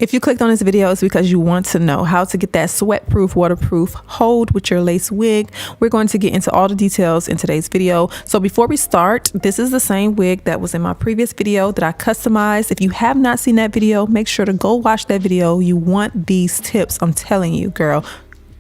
If you clicked on this video, it's because you want to know how to get that sweat-proof, waterproof hold with your lace wig. We're going to get into all the details in today's video. So before we start, this is the same wig that was in my previous video that I customized. If you have not seen that video, make sure to go watch that video. You want these tips. I'm telling you, girl.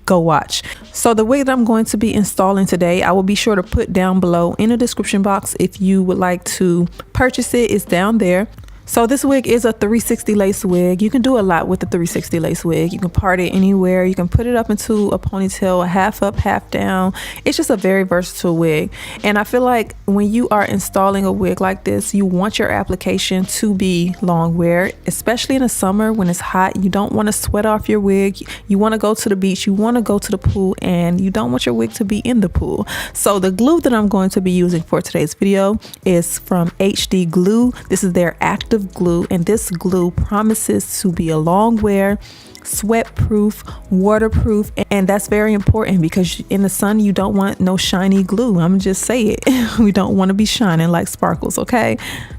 Go watch. So the wig that I'm going to be installing today, I will be sure to put down below in the description box. If you would like to purchase it, it's down there. So this wig is a 360 lace wig. You can do a lot with the 360 lace wig. You can part it anywhere. You can put it up into a ponytail, half up, half down. It's just a very versatile wig. And I feel like when you are installing a wig like this, you want your application to be long wear, especially in the summer when it's hot. You don't want to sweat off your wig. You want to go to the beach. You want to go to the pool, and you don't want your wig to be in the pool. So the glue that I'm going to be using for today's video is from HD Glue. This is their active glue, and this glue promises to be a long wear, sweat proof, waterproof, and that's very important because in the sun you don't want no shiny glue. I'm just say it. We don't want to be shining like sparkles, okay?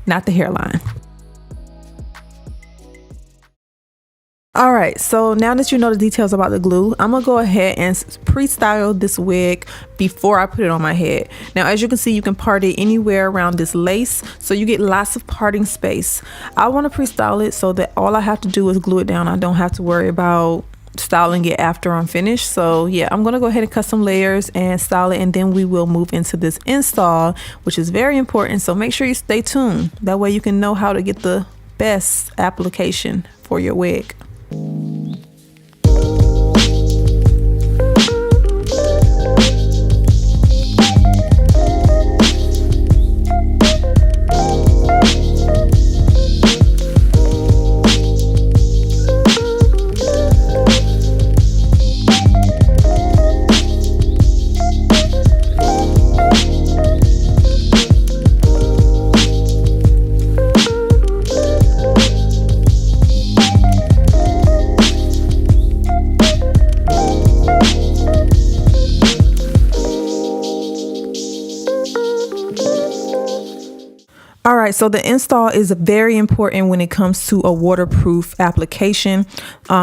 Not the hairline. All right, so now that you know the details about the glue, I'm gonna go ahead and pre-style this wig before I put it on my head. Now, as you can see, you can part it anywhere around this lace, so you get lots of parting space. I wanna pre-style it so that all I have to do is glue it down. I don't have to worry about styling it after I'm finished. So yeah, I'm gonna go ahead and cut some layers and style it, and then we will move into this install, which is very important. So make sure you stay tuned. That way you can know how to get the best application for your wig. All right, so the install is very important when it comes to a waterproof application.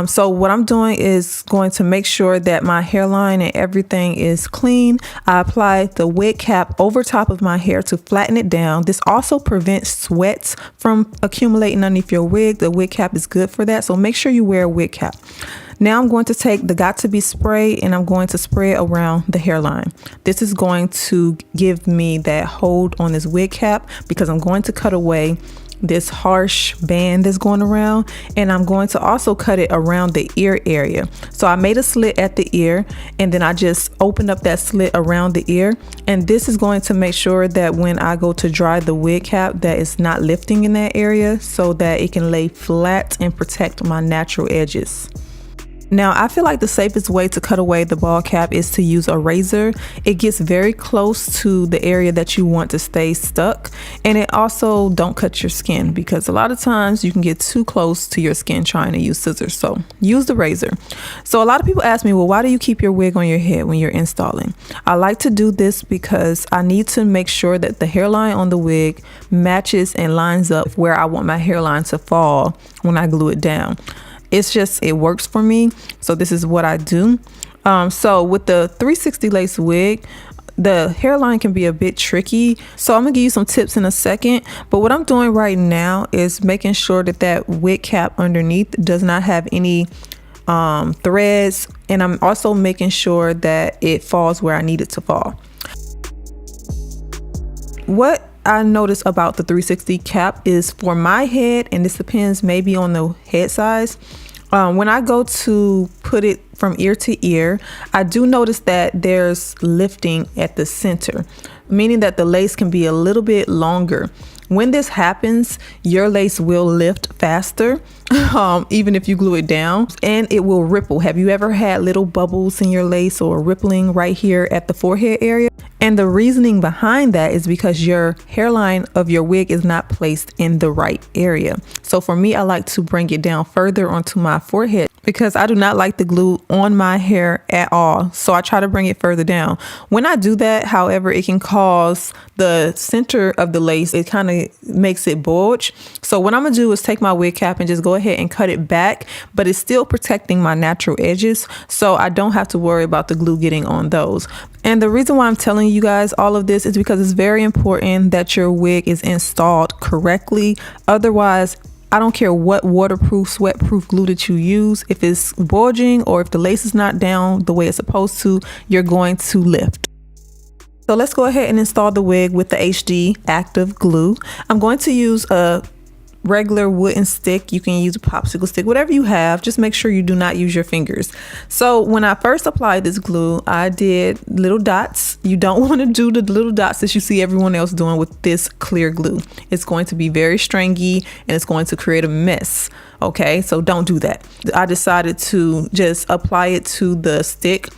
So what I'm doing is going to make sure that my hairline and everything is clean. I apply the wig cap over top of my hair to flatten it down. This also prevents sweat from accumulating underneath your wig. The wig cap is good for that, so make sure you wear a wig cap. Now I'm going to take the Got To Be spray and I'm going to spray it around the hairline. This is going to give me that hold on this wig cap because I'm going to cut away this harsh band that's going around, and I'm going to also cut it around the ear area. So I made a slit at the ear, and then I just opened up that slit around the ear, and this is going to make sure that when I go to dry the wig cap that it's not lifting in that area, so that it can lay flat and protect my natural edges. Now, I feel like the safest way to cut away the ball cap is to use a razor. It gets very close to the area that you want to stay stuck, and it also don't cut your skin because a lot of times you can get too close to your skin trying to use scissors. So use the razor. So a lot of people ask me, well, why do you keep your wig on your head when you're installing? I like to do this because I need to make sure that the hairline on the wig matches and lines up where I want my hairline to fall when I glue it down. It works for me, so this is what I do. So with the 360 lace wig, the hairline can be a bit tricky, so I'm gonna give you some tips in a second, but what I'm doing right now is making sure that that wig cap underneath does not have any threads, and I'm also making sure that it falls where I need it to fall. What I noticed about the 360 cap is for my head, and this depends maybe on the head size, when I go to put it from ear to ear, I do notice that there's lifting at the center, meaning that the lace can be a little bit longer. When this happens, your lace will lift faster, even if you glue it down, and it will ripple. Have you ever had little bubbles in your lace or rippling right here at the forehead area? And the reasoning behind that is because your hairline of your wig is not placed in the right area. So for me, I like to bring it down further onto my forehead because I do not like the glue on my hair at all. So I try to bring it further down. When I do that, however, it can cause the center of the lace, it kind of makes it bulge. So what I'm gonna do is take my wig cap and just go ahead and cut it back, but it's still protecting my natural edges, so I don't have to worry about the glue getting on those. And the reason why I'm telling you guys all of this is because it's very important that your wig is installed correctly. Otherwise, I don't care what waterproof, sweatproof glue that you use. If it's bulging or if the lace is not down the way it's supposed to, you're going to lift. So let's go ahead and install the wig with the HD active glue. I'm going to use a regular wooden stick. You can use a popsicle stick, whatever you have. Just make sure you do not use your fingers. So when I first applied this glue, I did little dots. You don't want to do the little dots that you see everyone else doing with this clear glue. It's going to be very stringy and it's going to create a mess. Okay, so don't do that. I decided to just apply it to the stick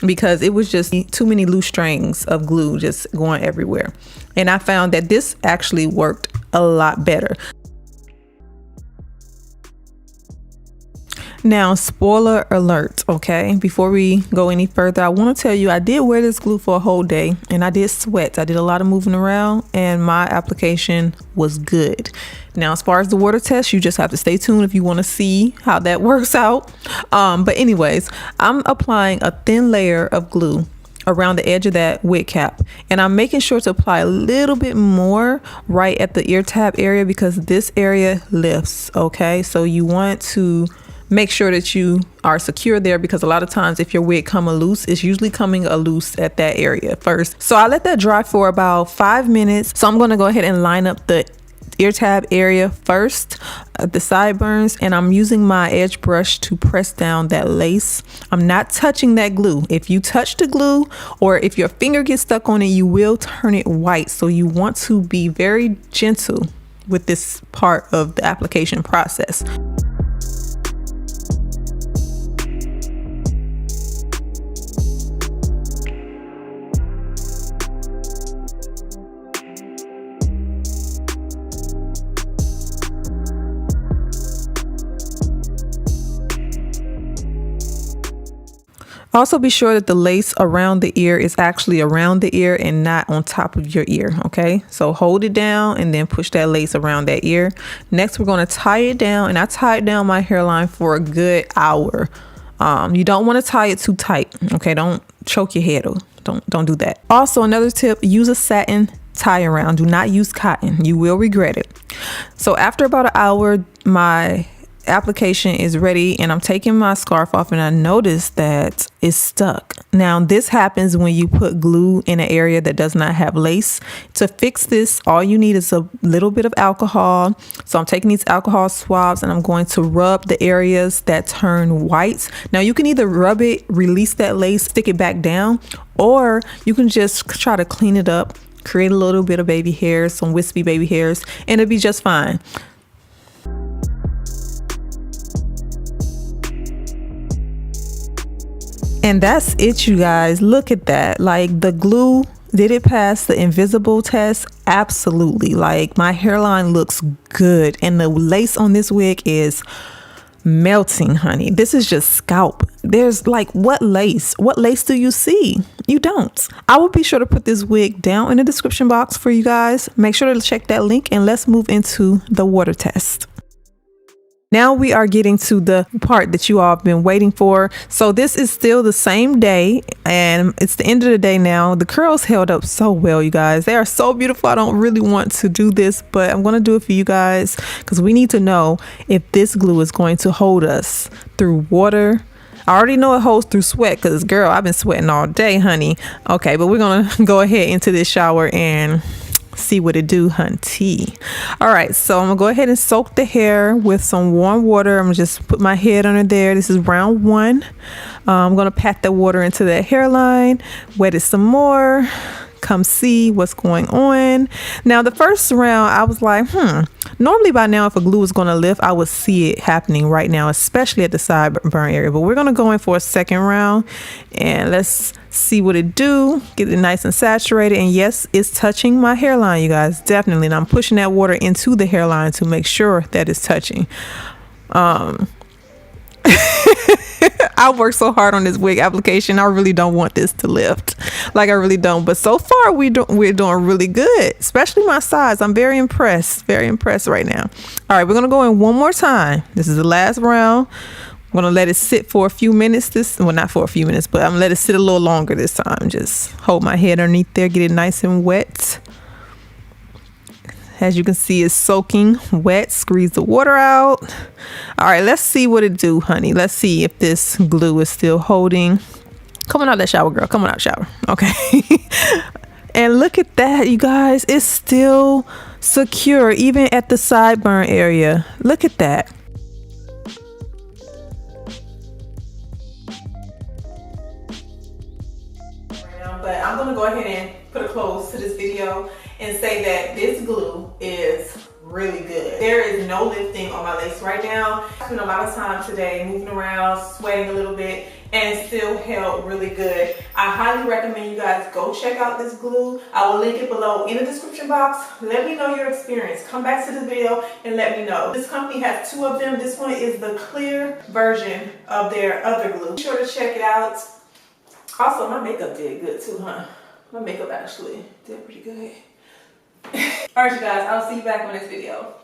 because it was just too many loose strings of glue just going everywhere. And I found that this actually worked a lot better. Now, spoiler alert, okay? Before we go any further, I want to tell you I did wear this glue for a whole day and I did sweat. I did a lot of moving around and my application was good. Now, as far as the water test, you just have to stay tuned if you want to see how that works out. But anyways, I'm applying a thin layer of glue around the edge of that wig cap, and I'm making sure to apply a little bit more right at the ear tab area because this area lifts. Okay, so you want to make sure that you are secure there because a lot of times if your wig come loose, it's usually coming loose at that area first. So I let that dry for about 5 minutes. So I'm going to go ahead and line up the ear tab area first, the sideburns, and I'm using my edge brush to press down that lace. I'm not touching that glue. If you touch the glue or if your finger gets stuck on it, you will turn it white. So you want to be very gentle with this part of the application process. Also be sure that the lace around the ear is actually around the ear and not on top of your ear. Okay, so hold it down and then push that lace around that ear. Next, we're going to tie it down, and I tied down my hairline for a good hour. You don't want to tie it too tight. Okay, don't choke your head. Don't do that. Also, another tip, use a satin tie around. Do not use cotton. You will regret it. So after about an hour, my application is ready and I'm taking my scarf off and I noticed that it's stuck. Now this happens when you put glue in an area that does not have lace. To fix this, all you need is a little bit of alcohol. So I'm taking these alcohol swabs and I'm going to rub the areas that turn white. Now you can either rub it, release that lace, stick it back down, or you can just try to clean it up, create a little bit of baby hairs, some wispy baby hairs, and it'll be just fine. And that's it, you guys. Look at that. Like, the glue, did it pass the invisible test? Absolutely. Like, my hairline looks good and the lace on this wig is melting, honey. This is just scalp. There's like, what lace do you see? You don't. I will be sure to put this wig down in the description box for you guys. Make sure to check that link and let's move into the water test. Now we are getting to the part that you all have been waiting for. So this is still the same day and it's the end of the day now. The curls held up so well, you guys. They are so beautiful. I don't really want to do this, but I'm going to do it for you guys because we need to know if this glue is going to hold us through water. I already know it holds through sweat because, girl, I've been sweating all day, honey. Okay, but we're going to go ahead into this shower and see what it do, hunty. All right, so I'm gonna go ahead and soak the hair with some warm water. I'm gonna just put my head under there. This is round one. I'm gonna pat the water into that hairline, wet it some more, come see what's going on. Now the first round I was like, normally by now if a glue is going to lift, I would see it happening right now, especially at the sideburn area, but we're going to go in for a second round and let's see what it do. Get it nice and saturated, and yes, it's touching my hairline, you guys, definitely. And I'm pushing that water into the hairline to make sure that it's touching. I worked so hard on this wig application. I really don't want this to lift. Like, I really don't. But so far, we're doing really good, especially my size. I'm very impressed right now. All right, we're going to go in one more time. This is the last round. I'm going to let it sit for a few minutes. Well, not for a few minutes, but I'm going to let it sit a little longer this time. Just hold my head underneath there, get it nice and wet. As you can see, it's soaking wet. Squeeze the water out. All right, let's see what it do, honey. Let's see if this glue is still holding. Come on out that shower, girl. Come on out shower. Okay. And look at that, you guys. It's still secure, even at the sideburn area. Look at that. But I'm going to go ahead and put a close to this video and say that this glue is really good. There is no lifting on my lace right now. I spent a lot of time today moving around, sweating a little bit, and still held really good. I highly recommend you guys go check out this glue. I will link it below in the description box. Let me know your experience. Come back to the video and let me know. This company has two of them. This one is the clear version of their other glue. Be sure to check it out. Also, my makeup did good too, huh? My makeup actually did pretty good. All right, you guys, I'll see you back on this video.